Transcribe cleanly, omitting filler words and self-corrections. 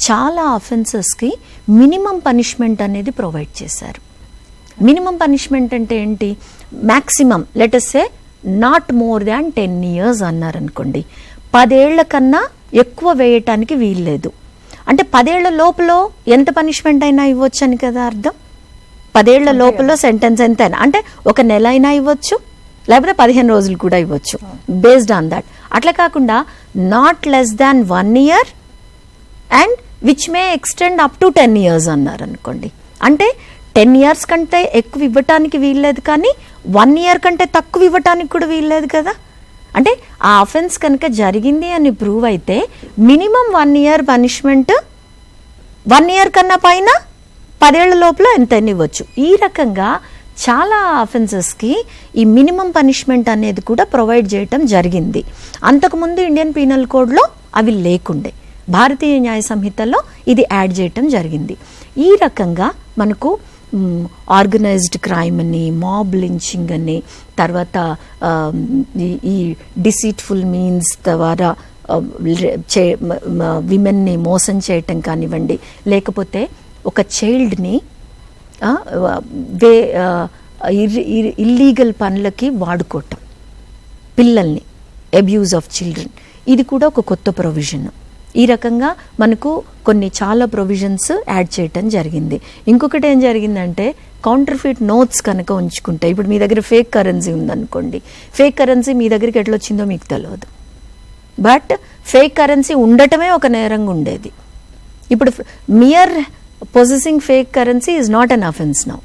చాలా అఫెన్సెస్కి minimum punishment అనేది ప్రొవైడ్ చేశారు. మినిమం పనిష్మెంట్ అంటే ఏంటి? Maximum let's not more than 10 years అన్నారనుకోండి, 10 ఏళ్ల కన్నా ఎక్కువ వేయటానికి వీల్లేదు. అంటే 10 ఏళ్ల లోపల ఎంత పనిష్మెంట్ అయినా ఇవ్వచ్చు అని కదా అర్థం. 10 ఏళ్ల లోపల సెంటెన్స్ ఎంత అయినా, అంటే 1 నెల అయినా ఇవ్వచ్చు, లేకపోతే 15 రోజులు కూడా ఇవ్వచ్చు, బేస్డ్ ఆన్ దాట్. అట్లా కాకుండా not less than 1 year and which may extend up to 10 years అన్నారు అనుకోండి. అంటే 10 years కంటే ఎక్కువ ఇవ్వటానికి వీల్లేదు, కానీ 1 year కంటే తక్కువ ఇవ్వటానికి కూడా వీల్లేదు కదా. అంటే ఆ అఫెన్స్ కనుక జరిగింది అని ప్రూవ్ అయితే మినిమం 1 year పనిష్మెంట్, 1 year కన్నా పైన 10 ఏళ్ల లోపల ఎంత ఇవ్వచ్చు. ఈ రకంగా చాలా అఫెన్సెస్కి ఈ మినిమం పనిష్మెంట్ అనేది కూడా ప్రొవైడ్ చేయటం జరిగింది. అంతకుముందు ఇండియన్ పీనల్ కోడ్లో అవి లేకుండే, భారతీయ న్యాయ సంహితలో ఇది యాడ్ చేయటం జరిగింది. ఈ రకంగా మనకు ఆర్గనైజ్డ్ క్రైమ్ అని, మాబ్ లించింగ్ అని, తర్వాత ఈ డిసీట్ఫుల్ మీన్స్ ద్వారా విమెన్ని మోసం చేయటం కానివ్వండి, లేకపోతే ఒక చైల్డ్ని ఇల్లీగల్ పనులకి వాడుకోవటం, పిల్లల్ని అబ్యూజ్ ఆఫ్ చిల్డ్రన్, ఇది కూడా ఒక కొత్త ప్రొవిజన్. ఈ రకంగా మనకు కొన్ని చాలా ప్రొవిజన్స్ యాడ్ చేయటం జరిగింది. ఇంకొకటి ఏం జరిగిందంటే కౌంటర్ఫిట్ నోట్స్ కనుక ఉంచుకుంటే, ఇప్పుడు మీ దగ్గర ఫేక్ కరెన్సీ ఉందనుకోండి, ఫేక్ కరెన్సీ మీ దగ్గరికి ఎట్లా వచ్చిందో మీకు తెలియదు, బట్ ఫేక్ కరెన్సీ ఉండటమే ఒక నేరంగా ఉండేది. ఇప్పుడు mere possessing fake currency is not an offence now.